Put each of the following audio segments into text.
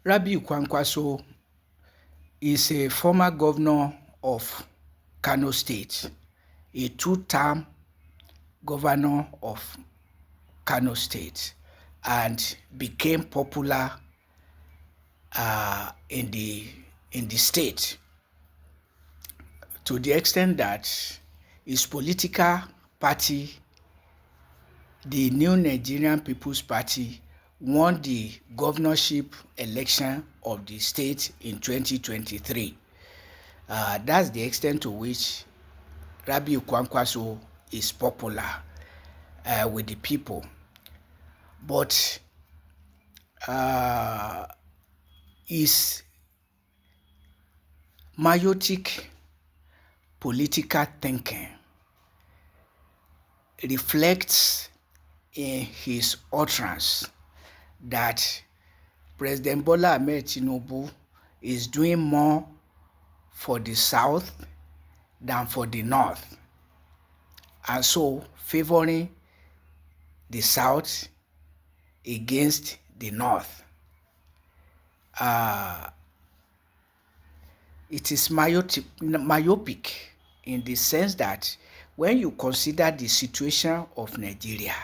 Rabiu Kwankwaso is a former governor of Kano State, a two-term governor of Kano State, and became popular in the state to the extent that his political party, the New Nigerian People's Party, won the governorship election of the state in 2023. That's the extent to which Rabiu Kwankwaso is popular with the people. But his myopic political thinking reflects in his utterance that President Bola Ahmed Tinubu is doing more for the South than for the North, and so favoring the South against the North. It is myopic in the sense that when you consider the situation of Nigeria,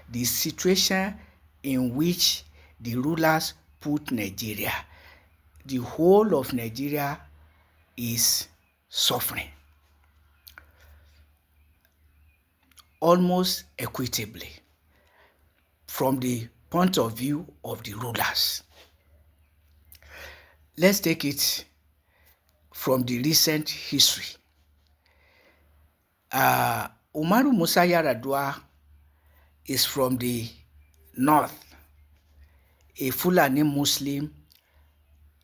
the situation in which the rulers put Nigeria, the whole of Nigeria is suffering almost equitably from the point of view of the rulers. Let's take it from the recent history. Umaru Musa Yar'Adua is from the north, a Fulani Muslim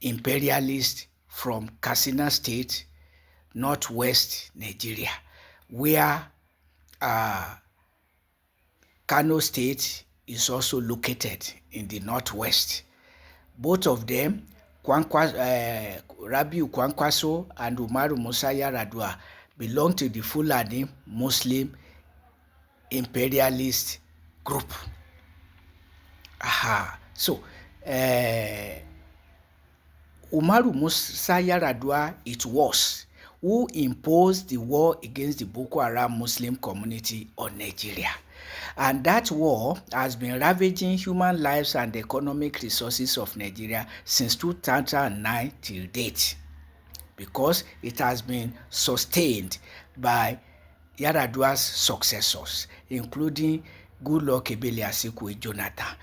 imperialist from Katsina State, northwest Nigeria, where Kano State is also located in the northwest. Both of them, Rabiu Kwankwaso and Umaru Musa Yar'Adua, belong to the Fulani Muslim imperialist group. So, Umaru Musa Yar'Adua, it was who imposed the war against the Boko Haram Muslim community on Nigeria. And that war has been ravaging human lives and economic resources of Nigeria since 2009 till date, because it has been sustained by Yar'Adua's successors, including Goodluck Ebele Asikwe Jonathan,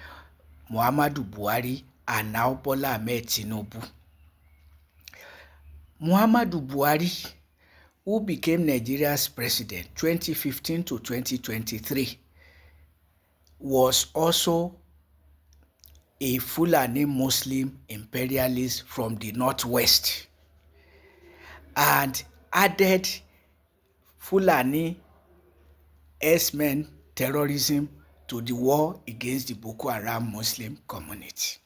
Muhammadu Buhari, and now Bola Ahmed Tinubu. Muhammadu Buhari, who became Nigeria's president 2015 to 2023, was also a Fulani Muslim imperialist from the northwest and added Fulani herdsmen terrorism to the war against the Boko Haram Muslim community.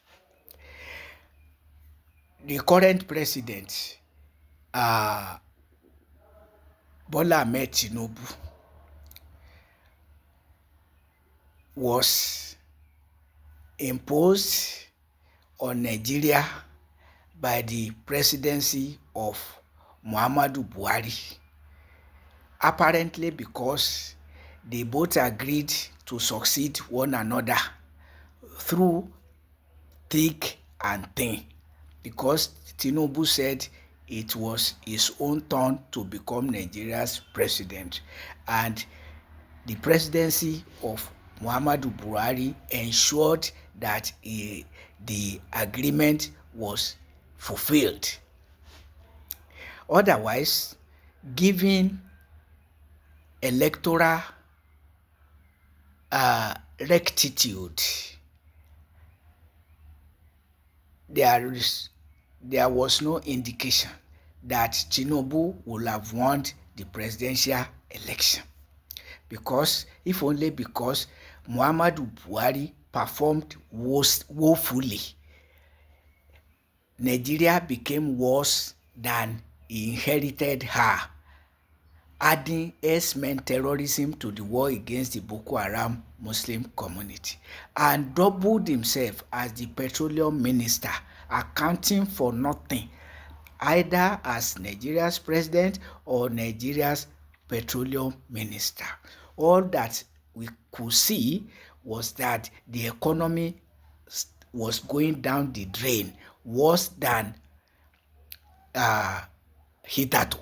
The current president, Bola Ahmed Tinubu, was imposed on Nigeria by the presidency of Muhammadu Buhari, apparently because they both agreed to succeed one another through thick and thin, because Tinubu said it was his own turn to become Nigeria's president, and the presidency of Muhammadu Buhari ensured that the agreement was fulfilled. Otherwise, given electoral rectitude, there was no indication that Tinubu would have won the presidential election, because if only because Muhammadu Buhari performed woefully, Nigeria became worse than he inherited her, adding herdsmen terrorism to the war against the Boko Haram Muslim community, and doubled himself as the petroleum minister accounting for nothing, either as Nigeria's president or Nigeria's petroleum minister. All that we could see was that the economy was going down the drain worse than hitherto.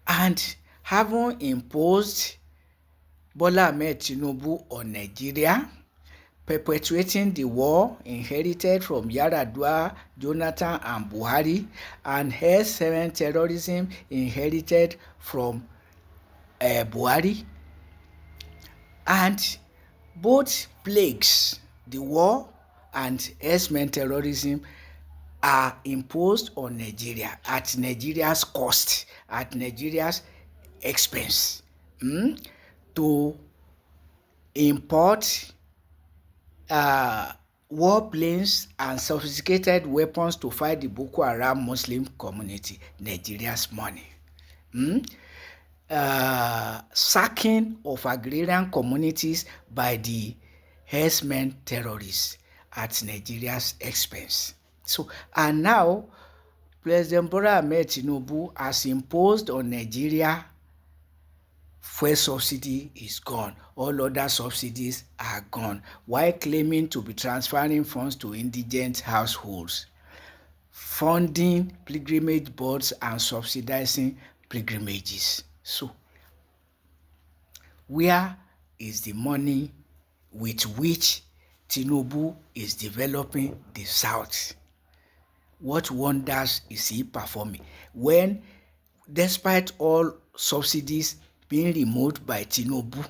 And having imposed Bola Ahmed Tinubu on Nigeria, perpetuating the war inherited from Yar'Adua, Jonathan and Buhari, and H7 terrorism inherited from Buhari, and both plagues, the war and H7 terrorism, are imposed on Nigeria at Nigeria's cost, at Nigeria's expense, to import warplanes and sophisticated weapons to fight the Boko Haram Muslim community, Nigeria's money. Sacking of agrarian communities by the herdsmen terrorists at Nigeria's expense. So, and now President Bola Ahmed Tinubu has imposed on Nigeria fuel subsidy is gone. All other subsidies are gone, while claiming to be transferring funds to indigent households, funding pilgrimage boards and subsidizing pilgrimages. So, where is the money with which Tinubu is developing the South? What wonders is he performing when, despite all subsidies being removed by Tinubu,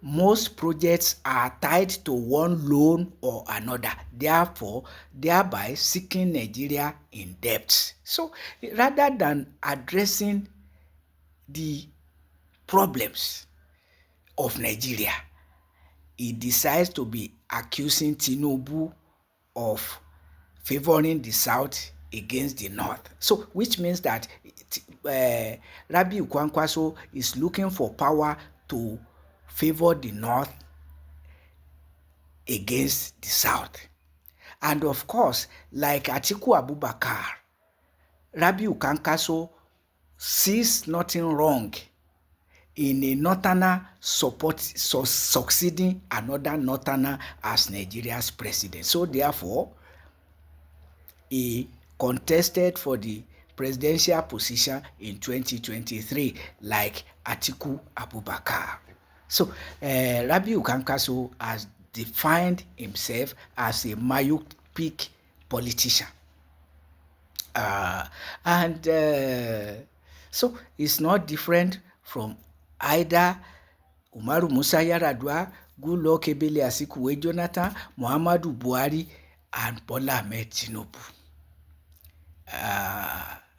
most projects are tied to one loan or another, thereby sinking Nigeria in debt? So rather than addressing the problems of Nigeria, he decides to be accusing Tinubu of favoring the South against the North. So, which means that Rabiu Kwankwaso is looking for power to favor the North against the South. And of course, like Atiku Abubakar, Rabiu Kwankwaso sees nothing wrong in a northerner succeeding another northerner as Nigeria's president. So therefore, he contested for the presidential position in 2023 like Atiku Abubakar. So Rabiu Kwankwaso has defined himself as a myopic politician. So it's not different from either Umaru Musa Yar'Adua, Goodluck Ebele Azikiwe Jonathan, Muhammadu Buhari, and Bola Ahmed Tinubu.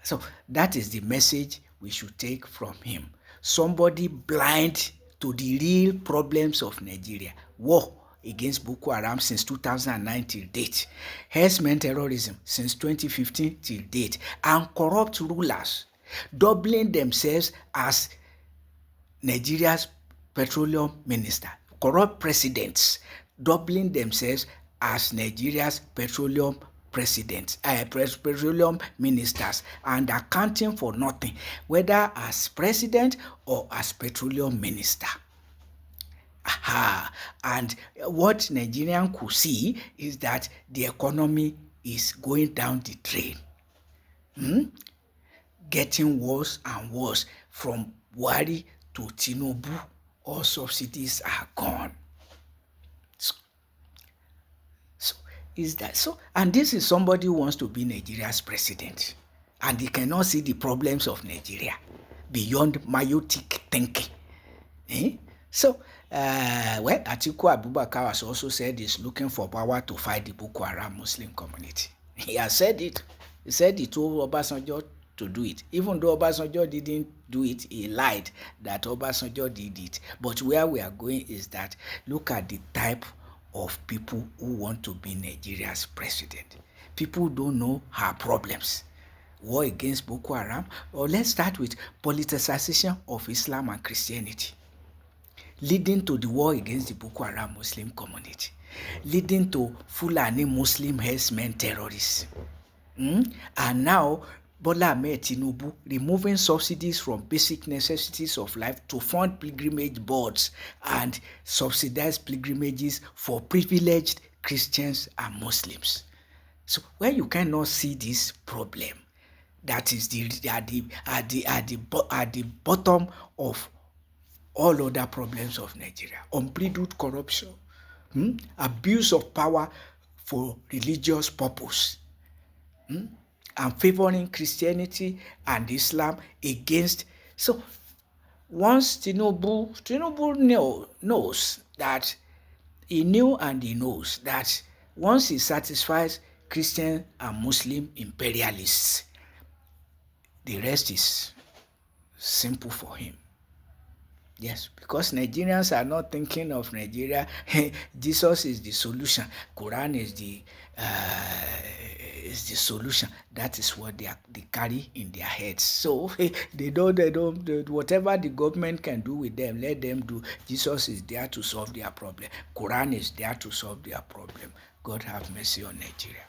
So that is the message we should take from him. Somebody blind to the real problems of Nigeria. War against Boko Haram since 2009 till date. Herdsmen terrorism since 2015 till date. And corrupt rulers doubling themselves as Nigeria's petroleum minister. Corrupt presidents doubling themselves as Nigeria's petroleum petroleum ministers, and accounting for nothing, whether as president or as petroleum minister. And what Nigerians could see is that the economy is going down the drain, getting worse and worse. From Buhari to Tinubu, all subsidies are gone. Is that so? And this is somebody who wants to be Nigeria's president, and he cannot see the problems of Nigeria beyond myopic thinking. So, Atiku Abubakar has also said he's looking for power to fight the Boko Haram Muslim community. He has said it. He said he told Obasanjo to do it. Even though Obasanjo didn't do it, he lied that Obasanjo did it. But where we are going is that look at the type of people who want to be Nigeria's president. People who don't know her problems. War against Boko Haram, or let's start with politicization of Islam and Christianity, leading to the war against the Boko Haram Muslim community. leading to Fulani Muslim herdsmen terrorists. And now Bola Ahmed Tinubu removing subsidies from basic necessities of life to fund pilgrimage boards and subsidize pilgrimages for privileged Christians and Muslims. So when you cannot see this problem, that is at the bottom of all other problems of Nigeria. Unbridled corruption, abuse of power for religious purpose, and favoring Christianity and Islam against. So once Tinubu knows that he knew and he knows that once he satisfies Christian and Muslim imperialists, the rest is simple for him. Yes, because Nigerians are not thinking of Nigeria. Jesus is the solution. Quran is the solution. That is what they carry in their heads. So they don't. Whatever the government can do with them, let them do. Jesus is there to solve their problem. Quran is there to solve their problem. God have mercy on Nigeria.